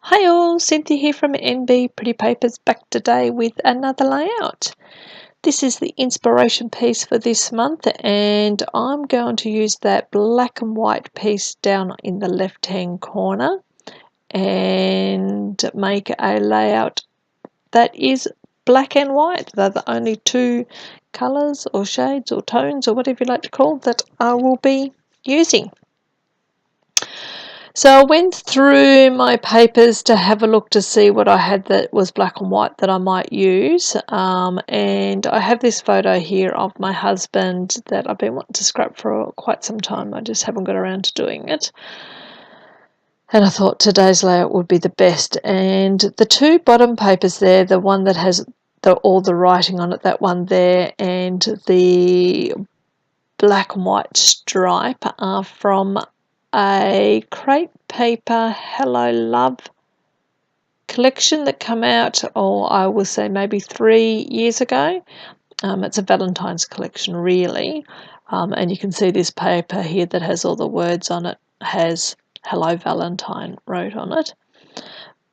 Hi all, Cynthia here from NB Pretty Papers, back today with another layout. This is the inspiration piece for this month, and I'm going to use that black and white piece down in the left hand corner and make a layout that is black and white. They're the only two colours or shades or tones or whatever you like to call that I will be using. So I went through my papers to have a look to see what I had that was black and white that I might use, and I have this photo here of my husband that I've been wanting to scrap for quite some time. I just haven't got around to doing it, and I thought today's layout would be the best. And the two bottom papers there, the one that has all the writing on it, that one there, and the black and white stripe are from a crepe paper Hello Love collection that came out, or I will say maybe 3 years ago. It's a Valentine's collection really, and you can see this paper here that has all the words on it has Hello Valentine wrote on it.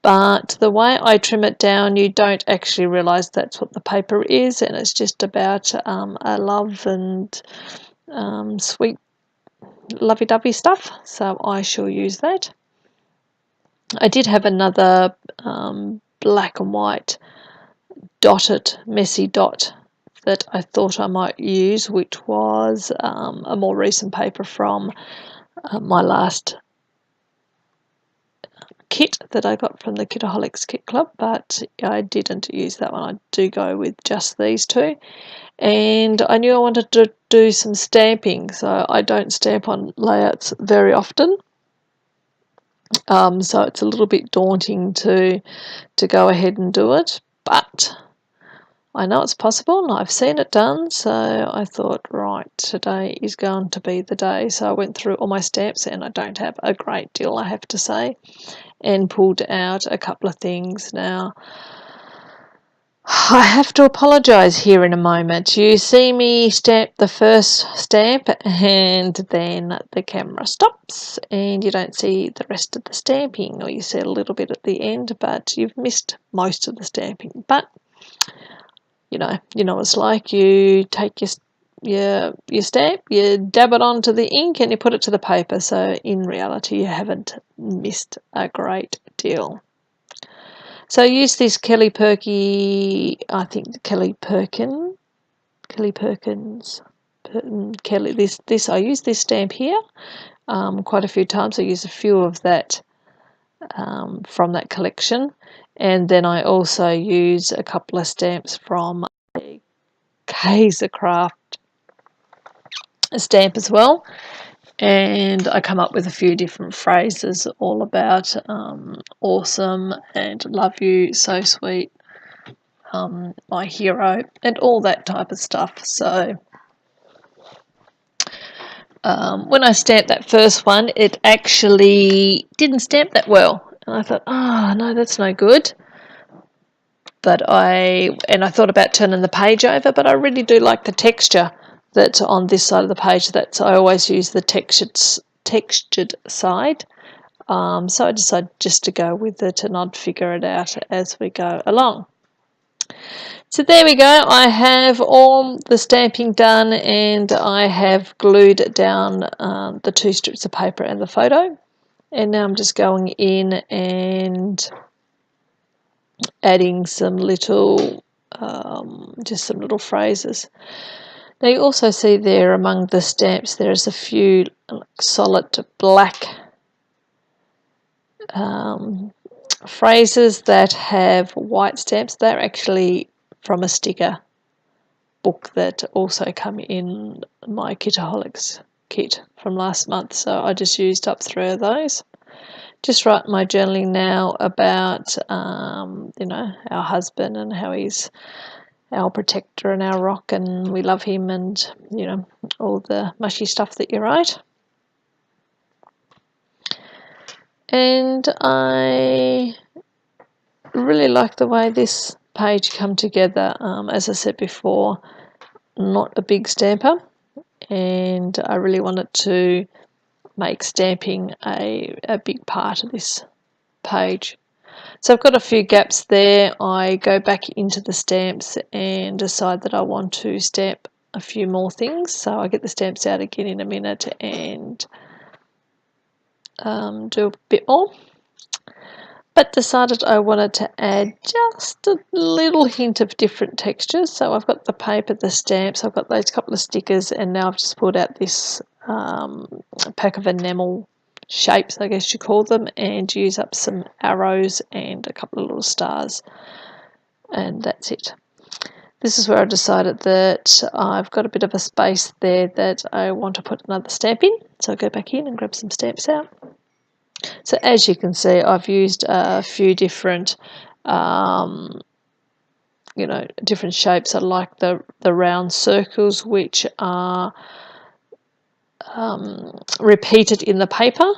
But the way I trim it down, you don't actually realise that's what the paper is, and it's just about a love and sweet lovey-dovey stuff, so I shall use that. I did have another black and white dotted messy dot that I thought I might use, which was a more recent paper from my last kit that I got from the Kitaholics Kit Club, but I didn't use that one. I do go with just these two. And I knew I wanted to do some stamping, so I don't stamp on layouts very often. So it's a little bit daunting to go ahead and do it, but I know it's possible and I've seen it done, so I thought, right, today is going to be the day. So I went through all my stamps, and I don't have a great deal, I have to say, and pulled out a couple of things. Now I have to apologise here in a moment. You see me stamp the first stamp and then the camera stops and you don't see the rest of the stamping, or you see a little bit at the end, but you've missed most of the stamping. But you know what it's like. You take your stamp, you dab it onto the ink and you put it to the paper, so in reality you haven't missed a great deal. So I use this Kelly Perkins, I use this stamp here quite a few times. I use a few of that from that collection, and then I also use a couple of stamps from a Kaiser Craft stamp as well. And I come up with a few different phrases all about awesome and love you, so sweet, my hero, and all that type of stuff. So when I stamped that first one, it actually didn't stamp that well, and I thought, oh no, that's no good. But I thought about turning the page over, but I really do like the texture that's on this side of the page. I always use the textured side. So I decided just to go with it, and I'd figure it out as we go along. So there we go. I have all the stamping done, and I have glued down the two strips of paper and the photo. And now I'm just going in and adding some little, just some little phrases. Now you also see there among the stamps there's a few solid black phrases that have white stamps. They're actually from a sticker book that also come in my Kitaholics kit from last month, so I just used up 3 of those. Just write my journaling now about our husband and how he's our protector and our rock, and we love him, and all the mushy stuff that you write. And I really like the way this page come together. As I said before, not a big stamper, and I really wanted to make stamping a big part of this page. So I've got a few gaps there. I go back into the stamps and decide that I want to stamp a few more things. So I get the stamps out again in a minute and do a bit more. But decided I wanted to add just a little hint of different textures. So I've got the paper, the stamps, I've got those couple of stickers, and now I've just pulled out this pack of enamel shapes, I guess you call them, and use up some arrows and a couple of little stars, and that's it. This is where I decided that I've got a bit of a space there that I want to put another stamp in, so I go back in and grab some stamps out. So as you can see, I've used a few different different shapes. I like the round circles, which are repeated in the paper,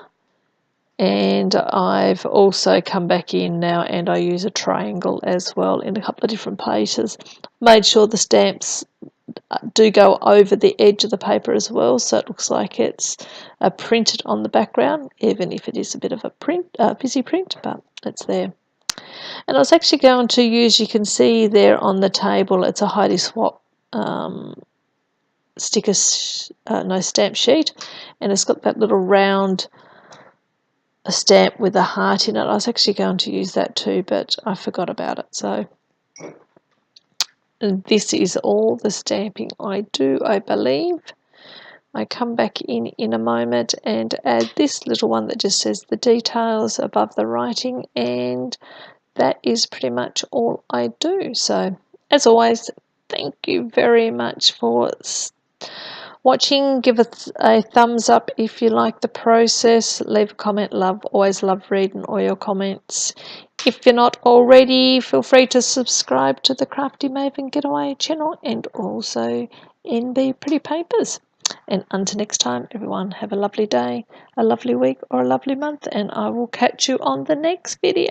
and I've also come back in now and I use a triangle as well in a couple of different places. Made sure the stamps do go over the edge of the paper as well, so it looks like it's printed on the background, even if it is a bit of a busy print, but it's there. And I was actually going to use, you can see there on the table, it's a Heidi Swap stamp sheet, and it's got that little round stamp with a heart in it. I was actually going to use that too, but I forgot about it. So this is all the stamping I do, I believe. I come back in a moment and add this little one that just says the details above the writing, and that is pretty much all I do. So as always, thank you very much for watching. Give us a thumbs up if you like the process. Leave a comment. Always love reading all your comments. If you're not already, feel free to subscribe to the Crafty Getaway channel and also NB Pretty Papers. And until next time, everyone, have a lovely day, a lovely week, or a lovely month, and I will catch you on the next video.